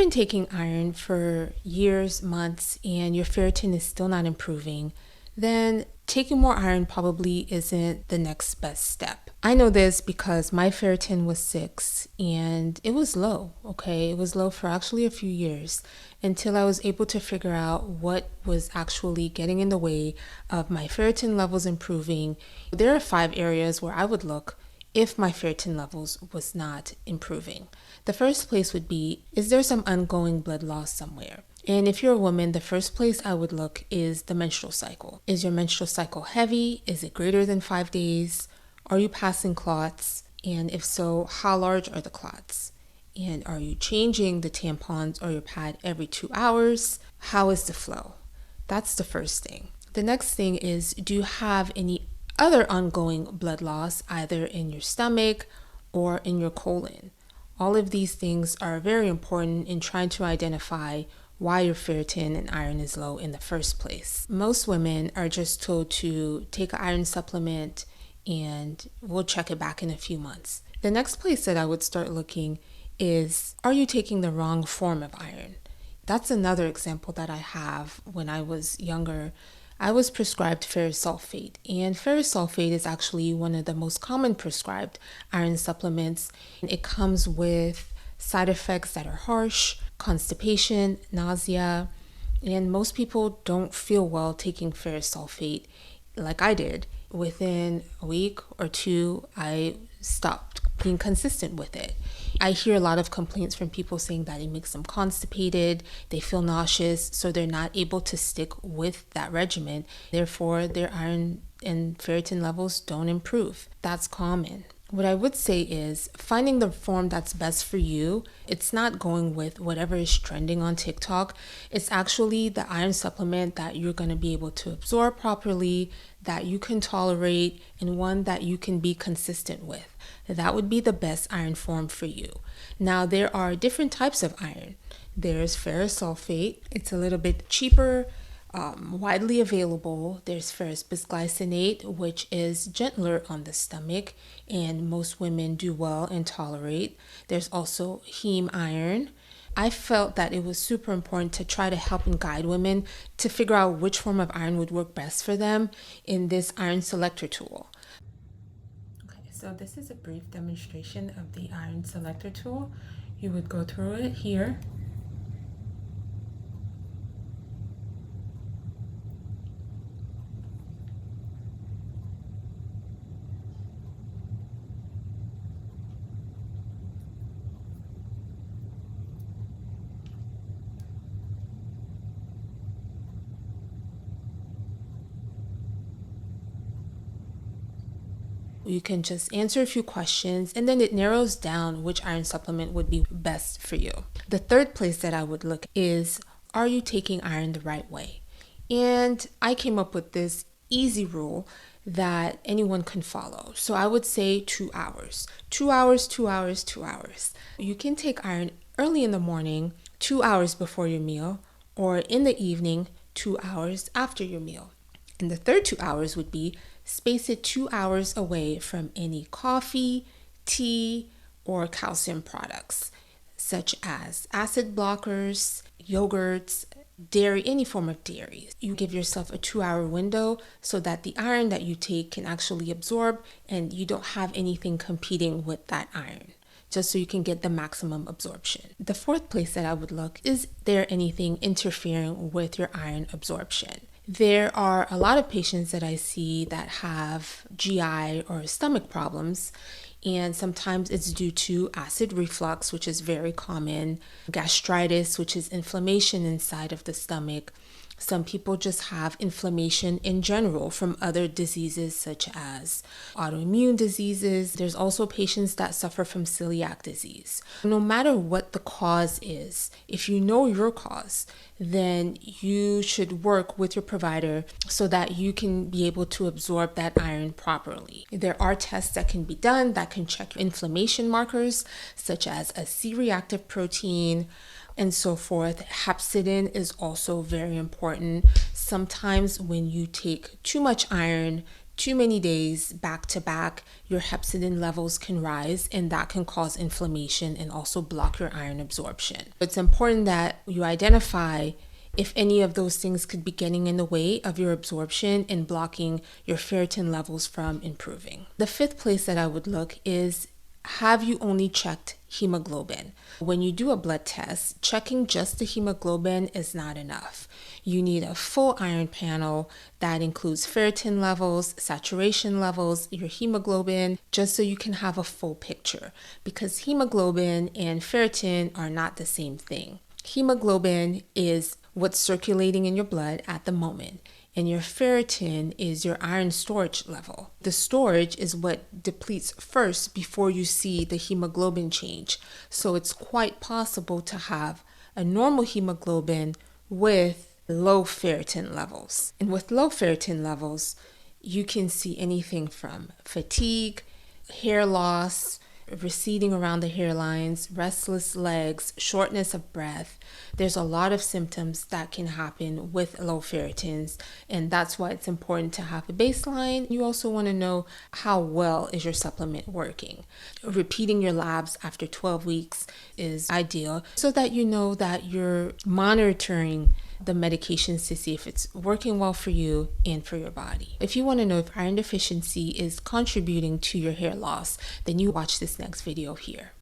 been taking iron for years, months, and your ferritin is still not improving, then taking more iron probably isn't the next best step. I know this because my ferritin was 6 and it was low, okay? It was low for actually a few years until I was able to figure out what was actually getting in the way of my ferritin levels improving. There are 5 areas where I would look if my ferritin levels was not improving. The first place would be, is there some ongoing blood loss somewhere? And if you're a woman, the first place I would look is the menstrual cycle. Is your menstrual cycle heavy? Is it greater than 5 days? Are you passing clots? And if so, how large are the clots? And are you changing the tampons or your pad every 2 hours? How is the flow? That's the first thing. The next thing is, do you have any other ongoing blood loss either in your stomach or in your colon? All of these things are very important in trying to identify why your ferritin and iron is low in the first place. Most women are just told to take an iron supplement and we'll check it back in a few months. The next place that I would start looking is, are you taking the wrong form of iron? That's another example that I have. When I was younger, I was prescribed ferrous sulfate, and ferrous sulfate is actually one of the most common prescribed iron supplements. It comes with side effects that are harsh, constipation, nausea, and most people don't feel well taking ferrous sulfate like I did. Within a week or 2, I stopped being consistent with it. I hear a lot of complaints from people saying that it makes them constipated, they feel nauseous, so they're not able to stick with that regimen. Therefore, their iron and ferritin levels don't improve. That's common. What I would say is finding the form that's best for you. It's not going with whatever is trending on TikTok. It's actually the iron supplement that you're going to be able to absorb properly, that you can tolerate, and one that you can be consistent with. That would be the best iron form for you. Now, there are different types of iron. There's ferrous sulfate. It's a little bit cheaper, widely available. There's ferrous bisglycinate, which is gentler on the stomach, and most women do well and tolerate. There's also heme iron. I felt that it was super important to try to help and guide women to figure out which form of iron would work best for them in this iron selector tool. Okay, so this is a brief demonstration of the iron selector tool. You would go through it here. You can just answer a few questions and then it narrows down which iron supplement would be best for you. The third place that I would look is, are you taking iron the right way? And I came up with this easy rule that anyone can follow. So I would say 2 hours. 2 hours, 2 hours, 2 hours. You can take iron early in the morning, 2 hours before your meal, or in the evening, 2 hours after your meal. And the third 2 hours would be, space it 2 hours away from any coffee, tea, or calcium products, such as acid blockers, yogurts, dairy, any form of dairy. You give yourself a 2-hour window so that the iron that you take can actually absorb and you don't have anything competing with that iron, just so you can get the maximum absorption. The fourth place that I would look is there anything interfering with your iron absorption? There are a lot of patients that I see that have GI or stomach problems, and sometimes it's due to acid reflux, which is very common, gastritis, which is inflammation inside of the stomach. Some people just have inflammation in general from other diseases such as autoimmune diseases. There's also patients that suffer from celiac disease. No matter what the cause is, if you know your cause, then you should work with your provider so that you can be able to absorb that iron properly. There are tests that can be done that can check inflammation markers such as a C-reactive protein, and so forth. Hepcidin is also very important. Sometimes when you take too much iron, too many days back to back, your hepcidin levels can rise, and that can cause inflammation and also block your iron absorption. It's important that you identify if any of those things could be getting in the way of your absorption and blocking your ferritin levels from improving. The fifth place that I would look is, have you only checked hemoglobin? When you do a blood test, checking just the hemoglobin is not enough. You need a full iron panel that includes ferritin levels, saturation levels, your hemoglobin, just so you can have a full picture, because hemoglobin and ferritin are not the same thing. Hemoglobin is what's circulating in your blood at the moment, and your ferritin is your iron storage level. The storage is what depletes first before you see the hemoglobin change. So it's quite possible to have a normal hemoglobin with low ferritin levels. And with low ferritin levels, you can see anything from fatigue, hair loss, receding around the hairlines, restless legs, shortness of breath. There's a lot of symptoms that can happen with low ferritins, and that's why it's important to have a baseline. You also want to know how well is your supplement working. Repeating your labs after 12 weeks is ideal so that you know that you're monitoring the medications to see if it's working well for you and for your body. If you want to know if iron deficiency is contributing to your hair loss, then you watch this next video here.